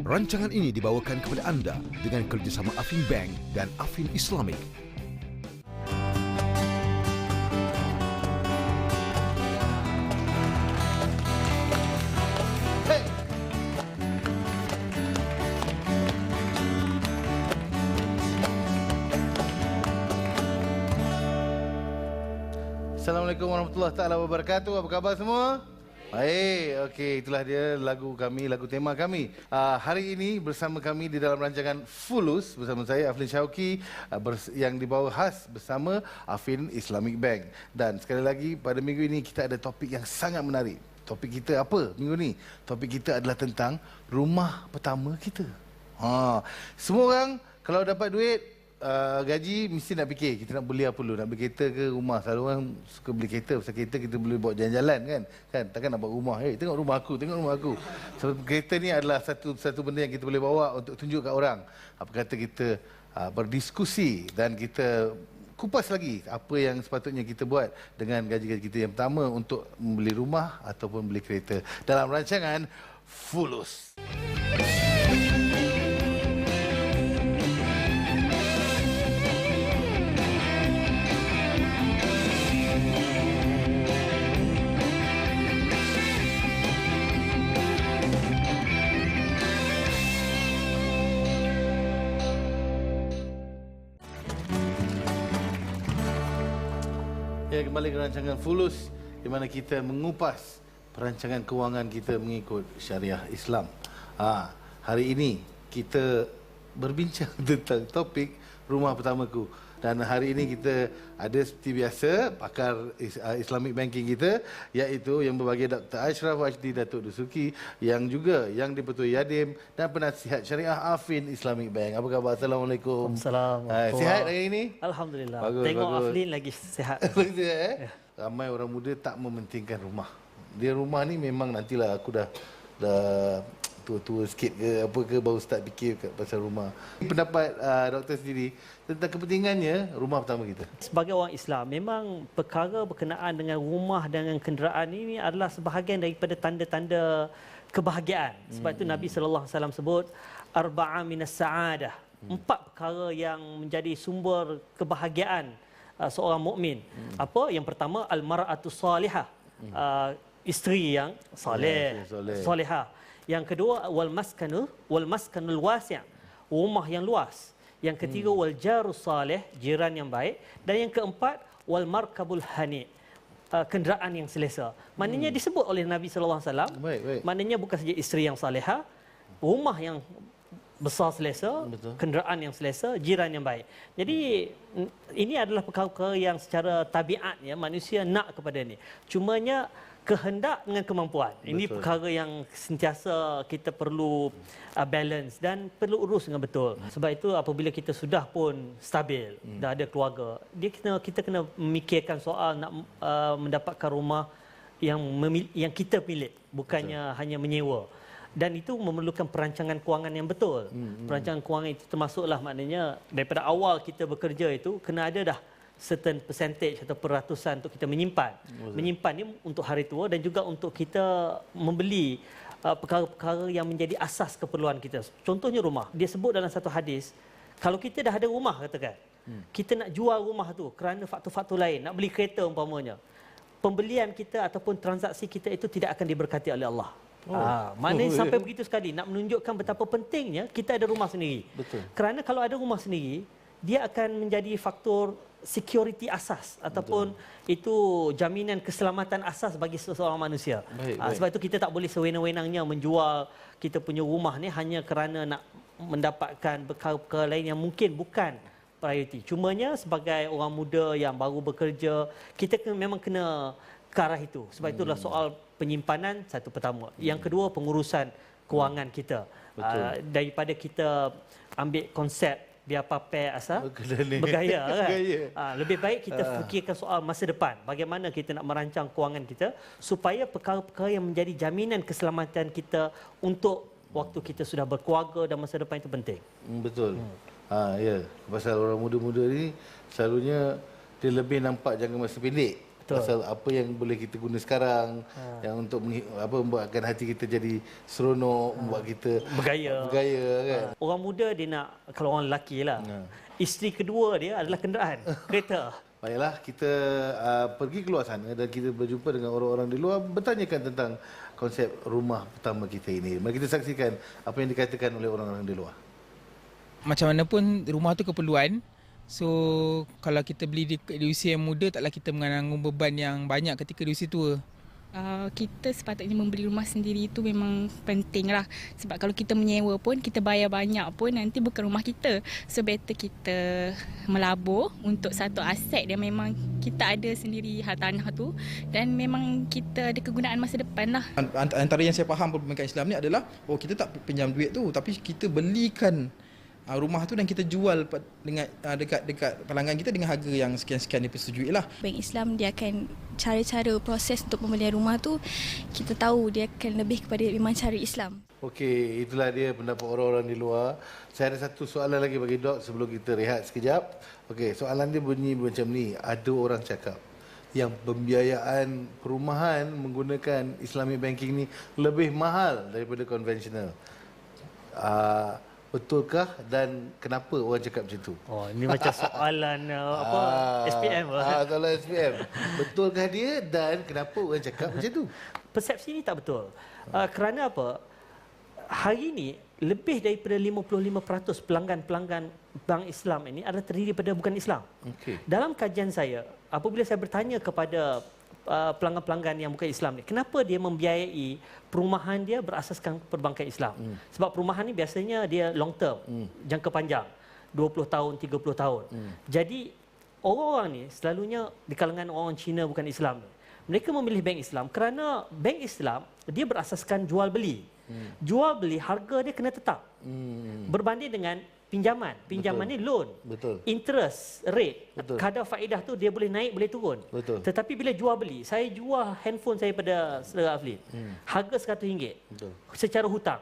Rancangan ini dibawakan kepada anda dengan kerjasama Affin Bank dan Affin Islamic. Assalamualaikum warahmatullahi taala wabarakatuh. Apa khabar semua? Baik, okey, itulah dia lagu kami, lagu tema kami. Hari ini bersama kami di dalam rancangan Fulus bersama saya Aflin Syauqi yang dibawa khas bersama Affin Islamic Bank. Dan sekali lagi pada minggu ini kita ada topik yang sangat menarik. Topik kita apa minggu ni? Topik kita adalah tentang rumah pertama kita. Semua orang kalau dapat duit gaji mesti nak fikir kita nak beli apa dulu, nak beli kereta ke rumah. Selalu orang suka beli kereta, pasal kereta kita boleh bawa jalan-jalan kan, takkan nak bawa rumah. Tengok rumah aku, tengok rumah aku. So, kereta ni adalah satu benda yang kita boleh bawa untuk tunjuk kat orang. Apa kata kita berdiskusi dan kita kupas lagi apa yang sepatutnya kita buat dengan gaji-gaji kita yang pertama untuk membeli rumah ataupun beli kereta dalam rancangan Fulus. Ya, kembali ke rancangan Fulus di mana kita mengupas perancangan kewangan kita mengikut syariah Islam. Hari ini kita berbincang tentang topik rumah pertamaku. Dan hari ini kita ada seperti biasa pakar Islamic Banking kita, iaitu yang berbahagia Dr. Ashraf Wajdi Datuk Dusuki, yang juga yang di-Pertua Yadim dan penasihat syariah Affin Islamic Bank. Apa khabar? Assalamualaikum. Assalamualaikum. Sihat hari ini? Alhamdulillah. Bagus, Tengok bagus. Affin lagi sihat. Ramai orang muda tak mementingkan rumah. Dia rumah ni memang nantilah aku dah tua-tua sikit ke apa ke baru start fikir pasal rumah. Pendapat doktor sendiri tentang kepentingannya rumah pertama kita. Sebagai orang Islam, memang perkara berkenaan dengan rumah dan dengan kenderaan ini adalah sebahagian daripada tanda-tanda kebahagiaan. Sebab itu Nabi SAW sebut arba'a minas sa'adah. 4 perkara yang menjadi sumber kebahagiaan seorang mukmin. Apa? Yang pertama al-mar'atu salihah. Isteri yang solehah. Yang kedua wal maskanul wasi', rumah yang luas. Yang ketiga wal jarus salih, jiran yang baik. Dan yang keempat wal markabul hani', kenderaan yang selesa. Maknanya disebut oleh Nabi sallallahu alaihi wasallam. Maknanya bukan saja isteri yang salihah, rumah yang besar selesa, kenderaan yang selesa, jiran yang baik. Jadi ini adalah perkara-perkara yang secara tabiatnya manusia nak kepada ini. Cumanya kehendak dengan kemampuan. Ini perkara yang sentiasa kita perlu balance dan perlu urus dengan betul. Sebab itu apabila kita sudah pun stabil, dah ada keluarga, kita kena memikirkan soal nak mendapatkan rumah yang kita milik, bukannya hanya menyewa. Dan itu memerlukan perancangan kewangan yang betul. Perancangan kewangan itu termasuklah maknanya daripada awal kita bekerja itu kena ada dah certain percentage atau peratusan untuk kita menyimpan. Menyimpan ni untuk hari tua dan juga untuk kita membeli perkara-perkara yang menjadi asas keperluan kita. Contohnya rumah. Dia sebut dalam satu hadis, kalau kita dah ada rumah katakan, kita nak jual rumah tu kerana faktor-faktor lain, nak beli kereta umpamanya, pembelian kita ataupun transaksi kita itu tidak akan diberkati oleh Allah. Maknanya sampai begitu sekali nak menunjukkan betapa pentingnya kita ada rumah sendiri. Kerana kalau ada rumah sendiri, dia akan menjadi faktor security asas ataupun itu jaminan keselamatan asas bagi seseorang manusia. Sebab itu kita tak boleh sewenang-wenangnya menjual kita punya rumah ni hanya kerana nak mendapatkan perkara-perkara lain yang mungkin bukan prioriti. Cumanya sebagai orang muda yang baru bekerja, kita memang kena ke arah itu. Sebab itulah soal penyimpanan satu pertama. Yang kedua pengurusan kewangan kita. Daripada kita ambil konsep biar papai asal bergaya kan. Lebih baik kita fikirkan soal masa depan. Bagaimana kita nak merancang kewangan kita supaya perkara-perkara yang menjadi jaminan keselamatan kita untuk waktu kita sudah berkeluarga dan masa depan itu penting. Betul. Ya, pasal orang muda-muda ni selalunya dia lebih nampak jangka masa pendek. Pasal apa yang boleh kita guna sekarang, yang untuk membuatkan hati kita jadi seronok, membuat kita bergaya kan. Orang muda dia nak, kalau orang lelaki lah, isteri kedua dia adalah kenderaan, kereta. Baiklah, kita pergi keluar sana dan kita berjumpa dengan orang-orang di luar, bertanyakan tentang konsep rumah pertama kita ini. Mari kita saksikan apa yang dikatakan oleh orang-orang di luar. Macam mana pun rumah tu keperluan. So kalau kita beli di usia yang muda, taklah kita menanggung beban yang banyak ketika di usia tua. Kita sepatutnya membeli rumah sendiri itu memang penting lah. Sebab kalau kita menyewa pun, kita bayar banyak pun nanti bukan rumah kita. So better kita melabur untuk satu aset yang memang kita ada sendiri tanah tu, dan memang kita ada kegunaan masa depan lah. Antara yang saya faham perbankan Islam ni adalah kita tak pinjam duit tu, tapi kita belikan rumah tu dan kita jual dengan dekat pelanggan kita dengan harga yang sekian-sekian dipersetujui lah. Bank Islam dia akan cara-cara proses untuk pembelian rumah tu, kita tahu dia akan lebih kepada memang cara Islam. Okey, itulah dia pendapat orang-orang di luar. Saya ada satu soalan lagi bagi Dok sebelum kita rehat sekejap. Okey, soalan dia bunyi macam ni. Ada orang cakap yang pembiayaan perumahan menggunakan Islamic banking ni lebih mahal daripada konvensional. Betulkah dan kenapa orang cakap macam tu? Oh, ini macam soalan SPM lah. Soalan SPM. Betulkah dia dan kenapa orang cakap macam tu? Persepsi ini tak betul. Kerana apa? Hari ini lebih daripada 55% pelanggan-pelanggan bank Islam ini adalah terdiri daripada bukan Islam. Okay. Dalam kajian saya, apabila saya bertanya kepada pelanggan-pelanggan yang bukan Islam ni, kenapa dia membiayai perumahan dia berasaskan perbankan Islam? Sebab perumahan ni biasanya dia long term, jangka panjang, 20 tahun, 30 tahun. Jadi orang-orang ni selalunya di kalangan orang Cina bukan Islam ni, mereka memilih bank Islam kerana bank Islam dia berasaskan jual beli. Jual beli harga dia kena tetap. Berbanding dengan pinjaman. Pinjaman ni loan. Betul. Interest rate. Betul. Kadar faedah tu dia boleh naik, boleh turun. Betul. Tetapi bila jual beli, saya jual handphone saya pada saudara Aflin. Harga RM100. Betul. Secara hutang.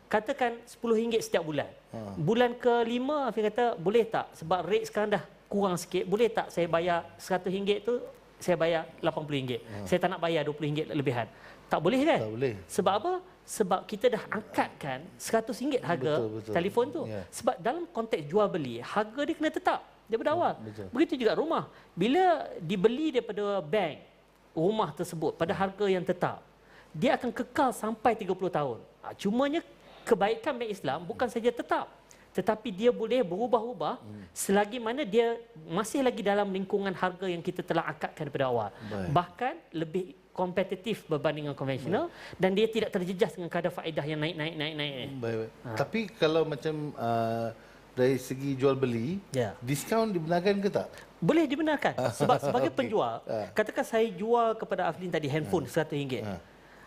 Katakan RM10 setiap bulan. Bulan ke-5 Aflin kata, boleh tak? Sebab rate sekarang dah kurang sikit. Boleh tak saya bayar RM100 tu, saya bayar RM80. Saya tak nak bayar RM20 lebihan. Tak boleh kan? Tak boleh. Sebab apa? Sebab kita dah angkatkan RM100 harga betul. telefon tu. Ya. Sebab dalam konteks jual beli, harga dia kena tetap daripada awal. Betul. Begitu juga rumah. Bila dibeli daripada bank, rumah tersebut pada harga yang tetap, dia akan kekal sampai 30 tahun. Cumanya kebaikan bank Islam bukan saja tetap, tetapi dia boleh berubah-ubah selagi mana dia masih lagi dalam lingkungan harga yang kita telah angkatkan daripada awal. Baik. Bahkan lebih kompetitif berbanding dengan konvensional, dan dia tidak terjejas dengan kadar faedah yang naik. Baik. Tapi kalau macam dari segi jual beli, diskaun dibenarkan ke tak? Boleh dibenarkan. Sebab sebagai penjual, katakan saya jual kepada Aflin tadi handphone RM100.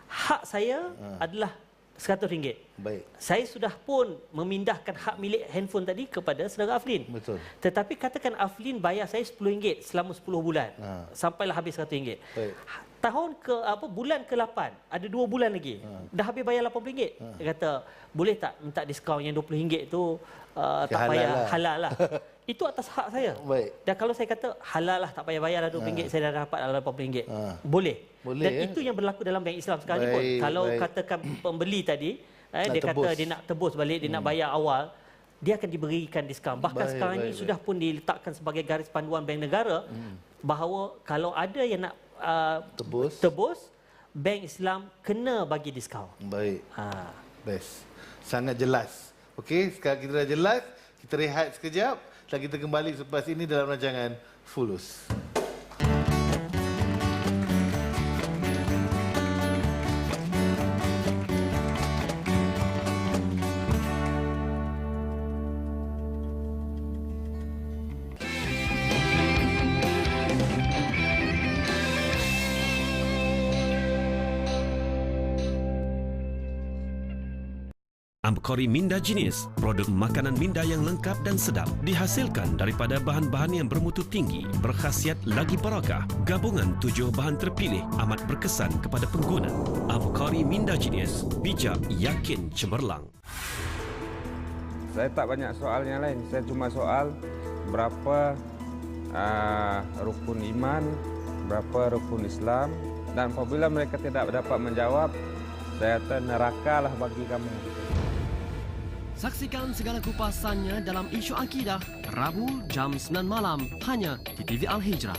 Hak saya adalah RM100. Baik. Saya sudah pun memindahkan hak milik handphone tadi kepada saudara Aflin. Betul. Tetapi katakan Aflin bayar saya RM10 selama 10 bulan. Sampailah habis RM100. Baik. Tahun bulan ke-8, ada 2 bulan lagi. Dah habis bayar RM80. Dia kata, boleh tak minta diskaun yang RM20 tu tak payah halal lah. Itu atas hak saya. Baik. Dan kalau saya kata halal lah, tak payah bayar lah RM20, saya dah dapat RM80. Boleh. Boleh. Dan itu yang berlaku dalam bank Islam sekarang ni pun. Kalau katakan pembeli tadi, dia kata dia nak tebus balik, dia nak bayar awal, dia akan diberikan diskaun. Bahkan sekarang ini sudah pun diletakkan sebagai garis panduan bank negara bahawa kalau ada yang nak tebus, bank Islam kena bagi diskaun. Baik. Best. Sangat jelas. Okey, sekarang kita dah jelas, kita rehat sekejap dan kita kembali selepas ini dalam rancangan Fulus. Amkori Minda Jenis, produk makanan minda yang lengkap dan sedap, dihasilkan daripada bahan-bahan yang bermutu tinggi, berkhasiat lagi barakah. Gabungan 7 bahan terpilih amat berkesan kepada pengguna. Amkori Minda Jenis, bijak, yakin, cemerlang. Saya tak banyak soal yang lain. Saya cuma soal berapa rukun iman berapa rukun Islam, dan apabila mereka tidak dapat menjawab, saya kata nerakalah bagi kamu. Saksikan segala kupasannya dalam Isu Akidah, Rabu jam 9 malam, hanya di TV Al-Hijrah.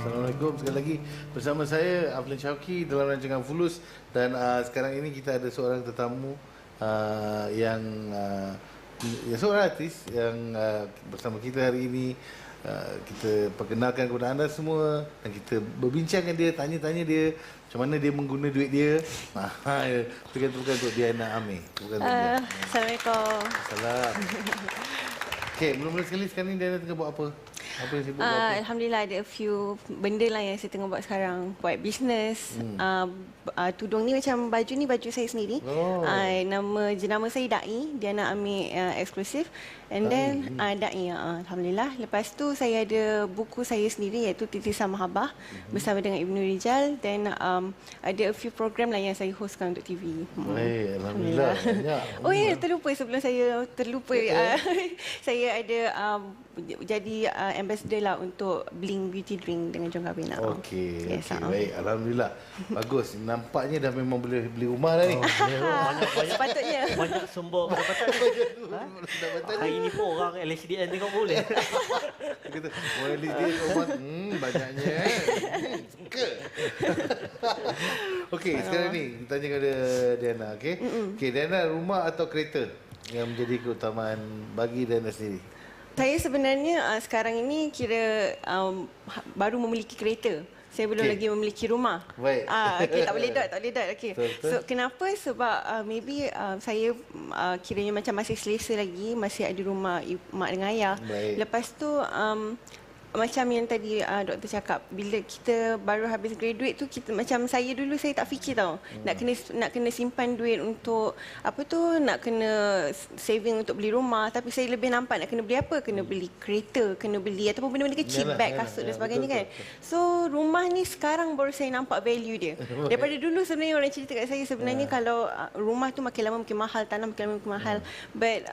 Assalamualaikum sekali lagi bersama saya Aflin Syauqi dalam rancangan Fulus, dan sekarang ini kita ada seorang tetamu yang seorang artis yang bersama kita hari ini. Kita perkenalkan kepada anda semua dan kita berbincang dengan dia, tanya-tanya dia macam mana dia mengguna duit dia. Tekan-tekan untuk Diana Amir. Assalamualaikum. Salam. Okey, mula-mula sekali sekarang ni Diana tengah buat apa? Apa yang sibuk buat apa? Alhamdulillah ada a few benda lah yang saya tengah buat sekarang. Buat bisnes. Tudung ni macam baju ni baju saya sendiri. Jenama saya Dai, Diana Amir Eksklusif. And then Dai, Alhamdulillah. Lepas tu saya ada buku saya sendiri iaitu Titisan Mahabbah bersama dengan Ibnu Rijal. Dan ada a few program lah yang saya hostkan untuk TV. Alhamdulillah. Oh ya, terlupa sebelum saya terlupa. Saya ada jadi ambassador lah untuk Bling Beauty Drink dengan John Gavin. Okey, baik. Alhamdulillah. Bagus. Nampaknya dah memang boleh beli rumah dah ni. Sepatutnya. Banyak sumber pendapatan. Hari ni pun orang LHDN tengok boleh. Kata, boleh LHDN rumah. Banyaknya. Suka. Okey, sekarang ni tanya kepada Diana. Okey, Diana, rumah atau kereta yang menjadi keutamaan bagi Diana sendiri? Saya sebenarnya sekarang ini kira baru memiliki kereta. Saya belum lagi memiliki rumah. Baik. Okay, tak boleh dot. Okay. So kenapa? Sebab maybe saya kiranya macam masih selesa lagi, masih ada rumah mak dengan ayah. Baik. Lepas tu macam yang tadi doktor cakap, bila kita baru habis graduate tu, kita macam saya dulu saya tak fikir tau. Nak kena simpan duit untuk apa tu, nak kena saving untuk beli rumah, tapi saya lebih nampak nak kena beli apa? Kena beli kereta, kena beli ataupun benda-benda kecil, beg, kasut dan sebagainya kan. So rumah ni sekarang baru saya nampak value dia. Daripada dulu sebenarnya orang cerita kat saya sebenarnya kalau rumah tu makin lama makin mahal, tanah makin lama makin mahal. But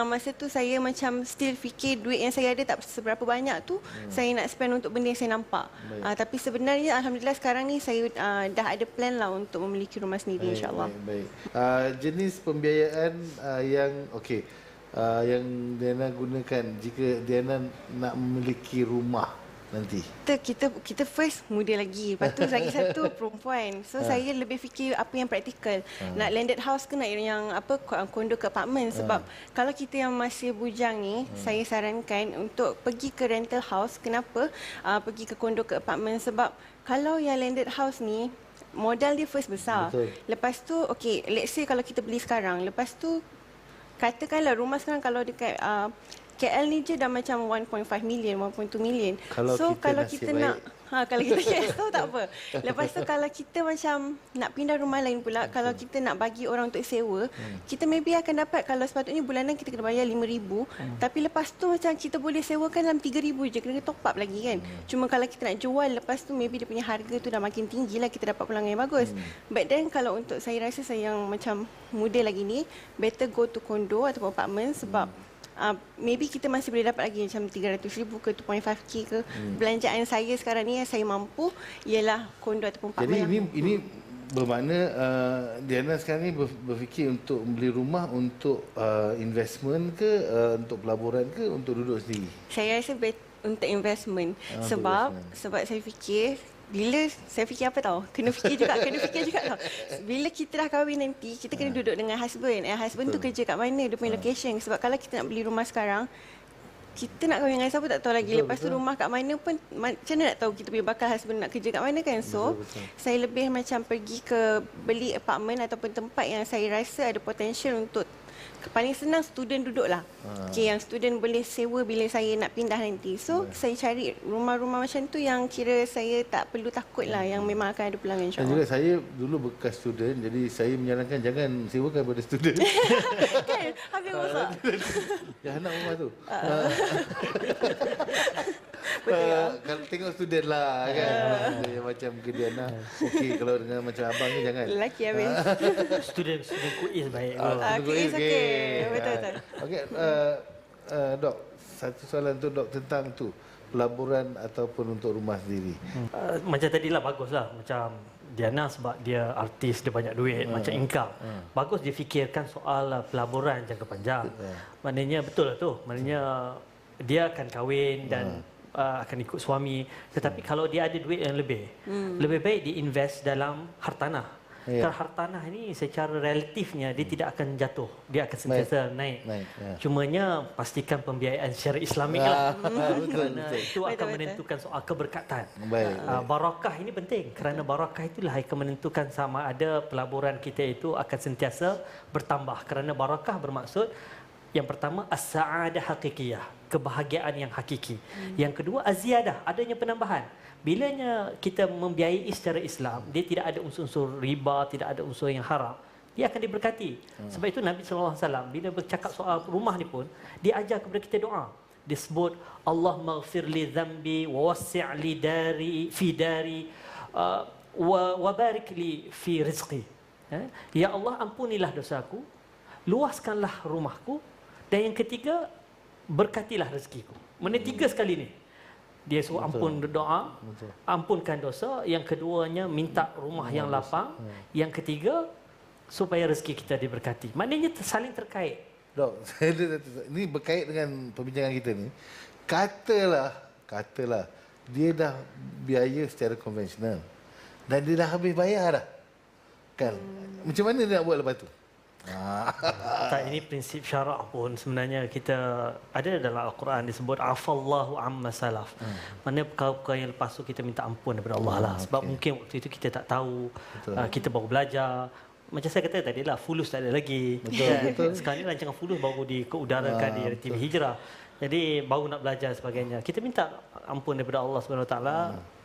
masa tu saya macam still fikir duit yang saya ada tak seberapa banyak tu saya nak spend untuk benda yang saya nampak. Tapi sebenarnya alhamdulillah sekarang ni saya dah ada plan lah untuk memiliki rumah sendiri, insya-Allah. Baik. Jenis pembiayaan yang yang Diana gunakan jika Diana nak memiliki rumah nanti. Kita first muda lagi. Lepas tu lagi satu perempuan. So saya lebih fikir apa yang praktikal. Nak landed house ke nak yang apa kondo ke apartment, sebab kalau kita yang masih bujang ni, saya sarankan untuk pergi ke rental house. Kenapa? Pergi ke kondo ke apartment sebab kalau yang landed house ni modal dia first besar. Betul. Lepas tu let's say kalau kita beli sekarang, lepas tu katakanlah rumah sekarang kalau dekat KL ni je dah macam 1.5 million, 1.2 million. Kalau kita nak kalau kita cash tu tak apa. Lepas tu kalau kita macam nak pindah rumah lain pula, kalau kita nak bagi orang untuk sewa, kita maybe akan dapat, kalau sepatutnya bulanan kita kena bayar 5,000, tapi lepas tu macam kita boleh sewakan dalam 3,000 je, kena top up lagi kan. Cuma kalau kita nak jual lepas tu maybe dia punya harga tu dah makin tinggi lah, kita dapat pulangan yang bagus. But then kalau untuk saya rasa saya yang macam muda lagi ni, better go to condo ataupun apartment sebab maybe kita masih boleh dapat lagi macam 300,000 ke 2.5k ke. Belanjaan saya sekarang ni yang saya mampu ialah kondo ataupun apartmen. Jadi ini bermakna Diana sekarang ni berfikir untuk beli rumah untuk investment ke, untuk pelaburan ke, untuk duduk sendiri? Saya rasa untuk investment. Sebab saya fikir bila saya fikir apa tahu, kena fikir juga tahu. Bila kita dah kahwin nanti, kita kena duduk dengan husband. Husband tu kerja kat mana, dia punya location. Sebab kalau kita nak beli rumah sekarang, kita nak kahwin dengan siapa tak tahu lagi. Lepas tu rumah kat mana pun macam mana nak tahu kita punya bakal husband nak kerja kat mana kan. So saya lebih macam pergi ke beli apartment ataupun tempat yang saya rasa ada potential untuk paling senang student duduklah. Okey, yang student boleh sewa bila saya nak pindah nanti. So saya cari rumah-rumah macam tu yang kira saya tak perlu takut lah, yang memang akan ada pelanggan, Dan insya-Allah. juga saya dulu bekas student, jadi saya menyarankan jangan sewakan pada student. Kan? Habis masak. Jangan nak rumah tu. Betul. Kalau tengok student lah kan. Dia macam Diana. Okey, kalau dengan macam abang ni jangan. Lelaki habis. Student Kuis baik. Kuis okey. Betul. Okey, Dok, satu soalan untuk Dok tentang tu pelaburan ataupun untuk rumah sendiri. Macam tadilah baguslah, macam Diana sebab dia artis, dia banyak duit, macam income. Bagus dia fikirkan soal pelaburan jangka panjang. Maknanya betul lah tu. Maknanya dia akan kahwin dan akan ikut suami. Tetapi kalau dia ada duit yang lebih baik dia invest dalam hartanah. Kalau hartanah ini secara relatifnya dia tidak akan jatuh. Dia akan sentiasa naik. Cumanya pastikan pembiayaan secara Islamik lah. Kerana itu akan menentukan soal keberkatan. Barakah ini penting. Kerana barakah itulah akan menentukan sama ada pelaburan kita itu akan sentiasa bertambah. Kerana barakah bermaksud yang pertama as-sa'adah hakikiyah, kebahagiaan yang hakiki. Yang kedua az-ziyadah, adanya penambahan. Bilanya kita membiayai secara Islam, dia tidak ada unsur-unsur riba, tidak ada unsur yang haram, dia akan diberkati. Sebab itu Nabi SAW bila bercakap soal rumah ni pun, dia ajar kepada kita doa. Dia sebut Allah maghfir li dhanbi wa wassi' li dari fi dari wa barik li fi rizqi. Ya Allah, ampunilah dosaku, luaskanlah rumahku, dan yang ketiga berkatilah rezekiku. Mana tiga sekali ni. Dia suruh ampun doa, ampunkan dosa. Yang keduanya minta rumah yang lapang. Yang ketiga supaya rezeki kita diberkati. Maknanya saling terkait. Dok, ini berkait dengan perbincangan kita ni. Katalah dia dah biaya secara konvensional dan dia dah habis bayar dah. Kan? Macam mana dia nak buat lepas tu? Tak, ini prinsip syarak pun sebenarnya kita ada dalam Al-Quran disebut afallahu amma salaf. Mana perkara-perkara yang lepas tu kita minta ampun daripada Allah lah. Sebab mungkin waktu itu kita tak tahu, kita baru belajar. Macam saya kata tadi lah, fulus tak ada lagi. Betul. Sekarang ni rancangan fulus baru diudarakan di TV Hijrah. Jadi baru nak belajar sebagainya. Kita minta ampun daripada Allah SWT.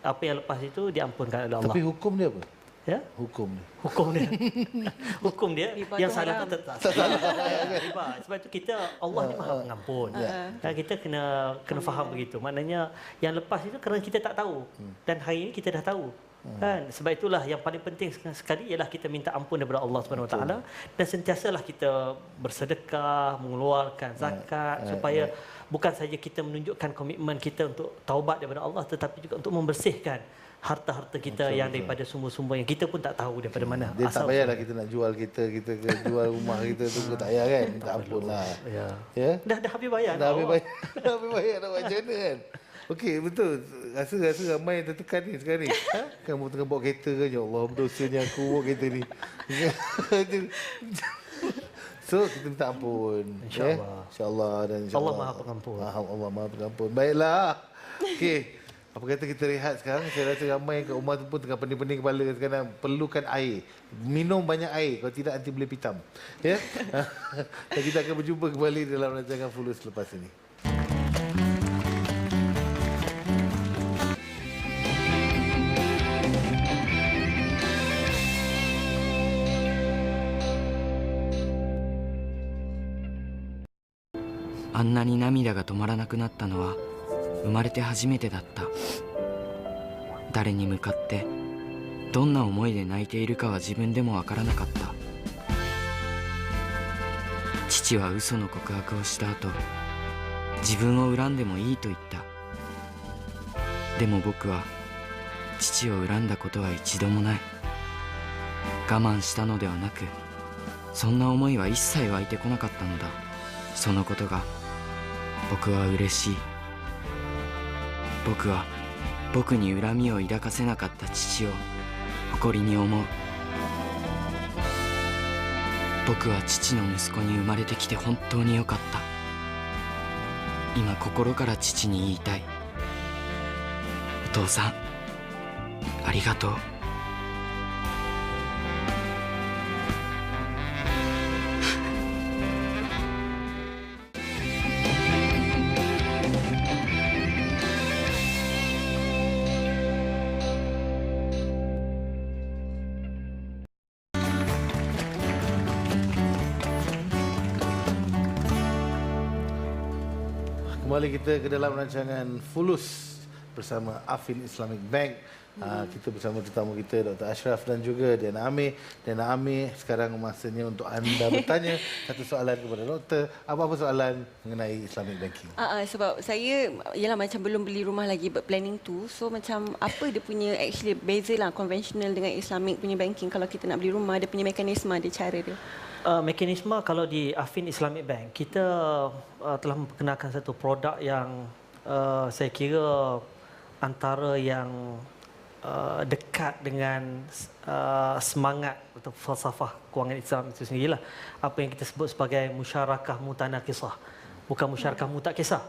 Apa yang lepas itu diampunkan oleh Allah. Tapi hukum dia apa? Ya? Hukum dia yang salah tu tak riba. Sebab itu kita Allah ni Maha Pengampun. Kita kena faham begitu. Maknanya yang lepas itu kerana kita tak tahu dan hari ini kita dah tahu. Kan? Sebab itulah yang paling penting sekali ialah kita minta ampun daripada Allah SWT dan sentiasalah kita bersedekah, mengeluarkan zakat supaya bukan saja kita menunjukkan komitmen kita untuk taubat daripada Allah, tetapi juga untuk membersihkan harta-harta kita yang daripada sumber-sumber yang kita pun tak tahu daripada mana. Dia tak payahlah kita nak jual kita jual rumah kita tu tak payah kan. Minta ampun lah. Ya. Dah habis bayar. Dah habis bayar nak macam mana kan. Okey, betul. Rasa ramai yang tertekan ni sekarang ni. Kamu tengah bawa kereta kan, ya Allah berdosanya aku bawa kereta ni. So kita minta ampun. InsyaAllah. InsyaAllah dan insyaAllah. Allah Maha Pengampun. Allah Maha Pengampun. Baiklah. Okey. Apa kata kita rehat sekarang? Saya rasa ramai kat rumah tu pun tengah pening-pening kepala sekarang. Perlukan air. Minum banyak air. Kalau tidak nanti boleh pitam. Ya? Dan kita akan berjumpa kembali dalam rancangan Fulus selepas ini. Anna ni namida ga tomara naku natta no wa 生まれて初めてだった。誰に向かってどんな思いで泣いているかは自分でもわからなかった。父は嘘の告白をした後、自分を恨んでもいいと言った。でも僕は父を恨んだことは一度もない。我慢したのではなく、そんな思いは一切湧いてこなかったのだ。そのことが僕は嬉しい。僕は僕に恨みを抱かせなかった父を誇りに思う。僕は父の息子に生まれてきて本当によかった。今心から父に言いたい。お父さん、ありがとう。Kembali kita ke dalam rancangan Fulus bersama Affin Islamic Bank. Kita bersama tetamu kita Dr. Ashraf dan juga Diana Amir. Diana Amir, sekarang masanya untuk anda bertanya satu soalan kepada doktor. Apa-apa soalan mengenai Islamic banking? Sebab saya ialah macam belum beli rumah lagi, but planning tu. So macam apa dia punya actually beza lah konvensional dengan Islamic punya banking. Kalau kita nak beli rumah, dia punya mekanisme, ada cara dia. Mekanisme kalau di Affin Islamic Bank, kita telah memperkenalkan satu produk yang saya kira antara yang dekat dengan semangat atau falsafah kewangan Islam itu sendirilah. Apa yang kita sebut sebagai musyarakah mutanakisah. Bukan musyarakah mutakisah.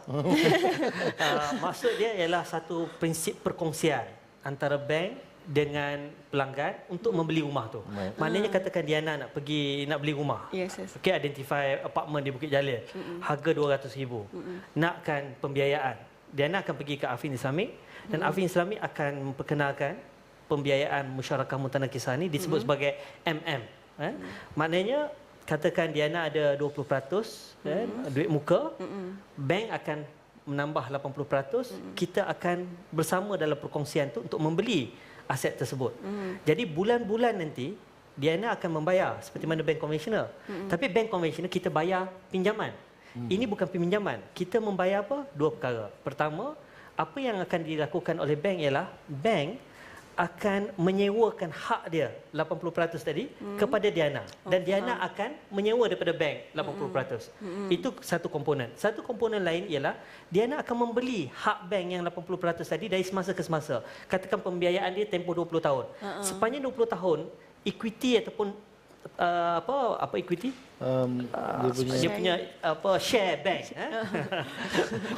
Maksud dia ialah satu prinsip perkongsian antara bank dengan pelanggan untuk membeli rumah tu. Maknanya katakan Diana nak beli rumah. Yes. Okey, identify apartment di Bukit Jalil. Harga 200,000. Nakkan pembiayaan. Diana akan pergi ke Affin Islamic dan Affin Islamic akan memperkenalkan pembiayaan musyarakah mutanakisah ni disebut sebagai MM. Maknanya katakan Diana ada 20% duit muka, bank akan menambah 80%, kita akan bersama dalam perkongsian tu untuk membeli aset tersebut. Jadi bulan-bulan nanti Diana akan membayar seperti mana bank konvensional. Tapi bank konvensional kita bayar pinjaman. Ini bukan pinjaman. Kita membayar apa? Dua perkara. Pertama, apa yang akan dilakukan oleh bank ialah bank akan menyewakan hak dia 80% tadi kepada Diana dan Diana akan menyewa daripada bank 80%. Itu satu komponen. Satu komponen lain ialah Diana akan membeli hak bank yang 80% tadi dari semasa ke semasa. Katakan pembiayaan dia tempoh 20 tahun. Sepanjang 20 tahun equity ataupun apa equity? Dia punya share bank.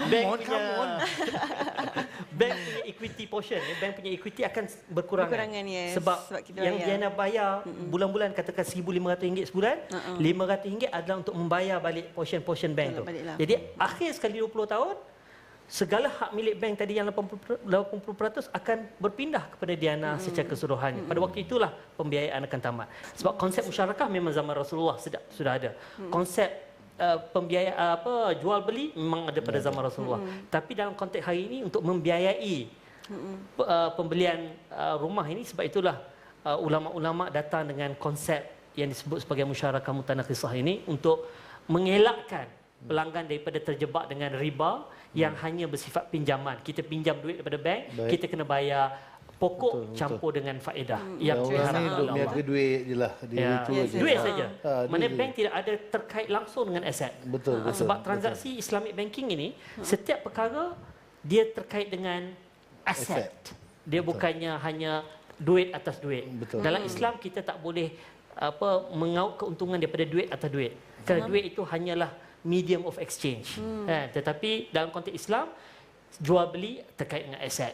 Bank punya equity portion, bank punya equity akan berkurangan. Yes. Sebab yang dia nak bayar bulan-bulan katakan RM1,500 sebulan, RM500 adalah untuk membayar balik portion bank tu. Jadi akhir sekali 20 tahun segala hak milik bank tadi yang 80% akan berpindah kepada Diana secara keseluruhannya. Pada waktu itulah pembiayaan akan tamat. Sebab konsep musyarakah memang zaman Rasulullah sudah ada. Konsep pembiayaan jual beli memang ada pada zaman Rasulullah. Tapi dalam konteks hari ini untuk membiayai pembelian rumah ini, sebab itulah ulama-ulama datang dengan konsep yang disebut sebagai musyarakah mutanakisah ini untuk mengelakkan pelanggan daripada terjebak dengan riba yang hanya bersifat pinjaman. Kita pinjam duit daripada bank, kita kena bayar pokok campur dengan faedah. Yang orang ni duk niaga duit je lah. Duit saja. Mana bank tidak ada terkait langsung dengan aset. Betul. Sebab transaksi Islamic banking ini, setiap perkara dia terkait dengan aset. Dia bukannya hanya duit atas duit. Dalam Islam kita tak boleh mengaut keuntungan daripada duit atas duit. Kerana duit itu hanyalah medium of exchange. Tetapi dalam konteks Islam, jual beli terkait dengan aset.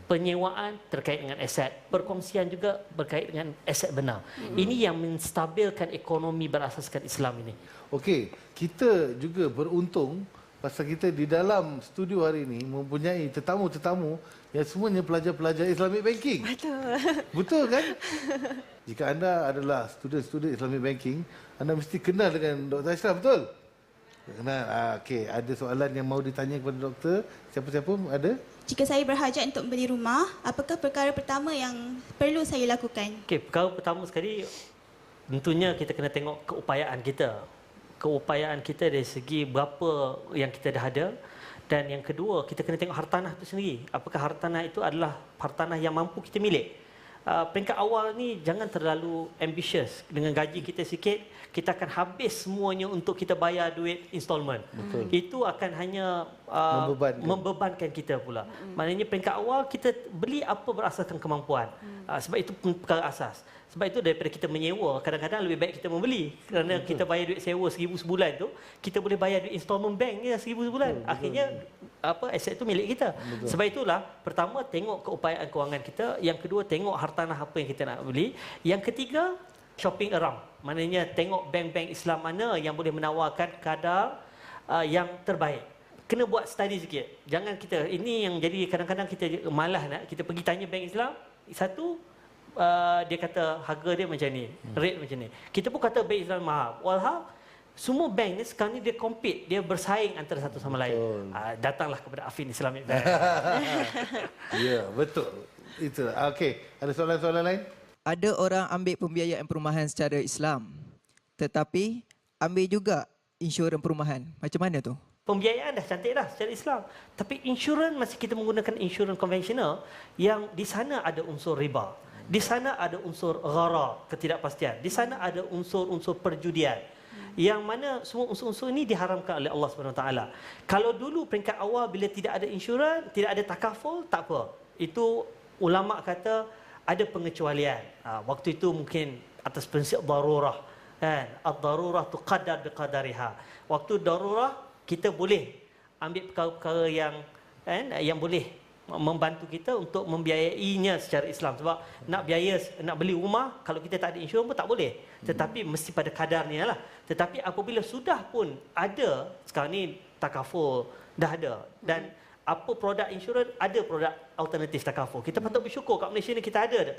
Penyewaan terkait dengan aset. Perkongsian juga berkait dengan aset benar. Ini yang menstabilkan ekonomi berasaskan Islam ini. Okey, kita juga beruntung pasal kita di dalam studio hari ini mempunyai tetamu-tetamu yang semuanya pelajar-pelajar Islamic banking. Betul kan? Jika anda adalah student-student Islamic banking, anda mesti kenal dengan Dr. Ashraf, betul? Kenal. Okey, ada soalan yang mau ditanya kepada doktor? Siapa-siapa ada? Jika saya berhajat untuk membeli rumah, apakah perkara pertama yang perlu saya lakukan? Okey, perkara pertama sekali tentunya kita kena tengok keupayaan kita. Keupayaan kita dari segi berapa yang kita dah ada, dan yang kedua kita kena tengok hartanah itu sendiri. Apakah hartanah itu adalah hartanah yang mampu kita milik? Peringkat awal ni jangan terlalu ambitious. Dengan gaji kita sikit, kita akan habis semuanya untuk kita bayar duit installment. Itu akan hanya membebankan kita pula. Maknanya peringkat awal kita beli apa berasaskan kemampuan. Sebab itu perkara asas. Sebab itu daripada kita menyewa, kadang-kadang lebih baik kita membeli. Kerana kita bayar duit sewa RM1,000 sebulan tu, kita boleh bayar duit installment bank ni RM1,000 sebulan. Akhirnya aset itu milik kita. Sebab itulah, pertama tengok keupayaan kewangan kita, yang kedua tengok hartanah apa yang kita nak beli, yang ketiga shopping around. Maknanya tengok bank-bank Islam mana yang boleh menawarkan kadar yang terbaik. Kena buat study sikit. Jangan kita, ini yang jadi kadang-kadang kita malas nak kita pergi tanya bank Islam. Satu, dia kata harga dia macam ni, rate macam ni. Kita pun kata bank Islam mahal. Walhal semua bank ni sekarang ni dia compete, dia bersaing antara satu sama lain. Datanglah kepada Affin Islamic Bank. Ya, betul. Itu. Okey, ada soalan-soalan lain? Ada orang ambil pembiayaan perumahan secara Islam, tetapi ambil juga insurans perumahan. Macam mana tu? Pembiayaan dah cantik dah secara Islam. Tapi insurans masih kita menggunakan insurans konvensional yang di sana ada unsur riba. Di sana ada unsur gharar, ketidakpastian. Di sana ada unsur-unsur perjudian. Yang mana semua unsur-unsur ini diharamkan oleh Allah SWT. Kalau dulu peringkat awal bila tidak ada insurans, tidak ada takaful, tak apa. Itu ulama kata ada pengecualian. Waktu itu mungkin atas prinsip darurah. Kan? Ad-darurah tuqaddar biqadariha. Waktu darurah kita boleh ambil perkara-perkara yang boleh membantu kita untuk membiayainya secara Islam. Sebab nak beli rumah kalau kita tak ada insurans pun tak boleh. Tetapi mesti pada kadarnya lah. Tetapi apabila sudah pun ada, sekarang ni takaful dah ada. Dan apa produk insurans, ada produk alternatif takaful. Kita patut bersyukur kat Malaysia ni kita ada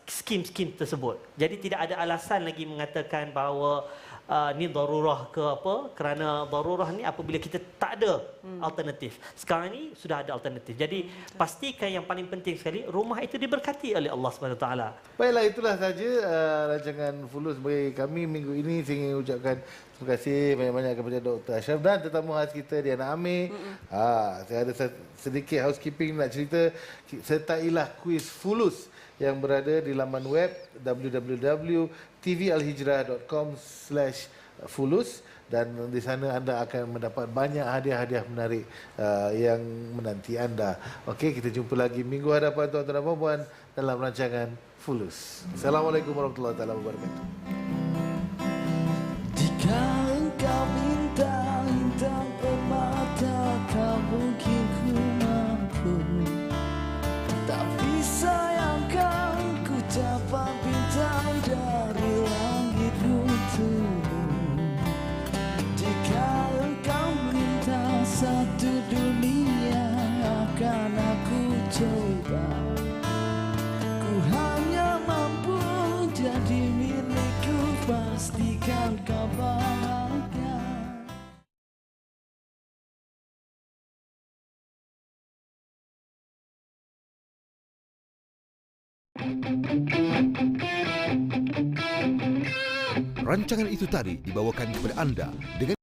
skim-skim tersebut. Jadi tidak ada alasan lagi mengatakan bahawa ni darurah ke apa, kerana darurah ni apabila kita tak ada alternatif. Sekarang ni sudah ada alternatif. Jadi pastikan yang paling penting sekali, rumah itu diberkati oleh Allah SWT. Baiklah, itulah saja rancangan Fulus bagi kami minggu ini. Saya ingin ucapkan terima kasih banyak-banyak kepada Dr. Ashraf dan tetamu khas kita Diana Amir. Saya ada sedikit housekeeping nak cerita. Sertailah kuis Fulus yang berada di laman web www.tvalhijrah.com/fulus dan di sana anda akan mendapat banyak hadiah-hadiah menarik yang menanti anda. Okey, kita jumpa lagi minggu hadapan tuan-tuan dan puan-puan dalam rancangan Fulus. Assalamualaikum warahmatullahi wabarakatuh. Jika engkau bintang-bintang permata, tak mungkin ku mampu. Tapi sayangkan ku dapat bintang dari langit turun. Jika engkau minta satu dunia, akan aku coba. Ku hanya mampu jadi milikku, pastikan kau bahagia. Rancangan itu tadi dibawakan kepada anda dengan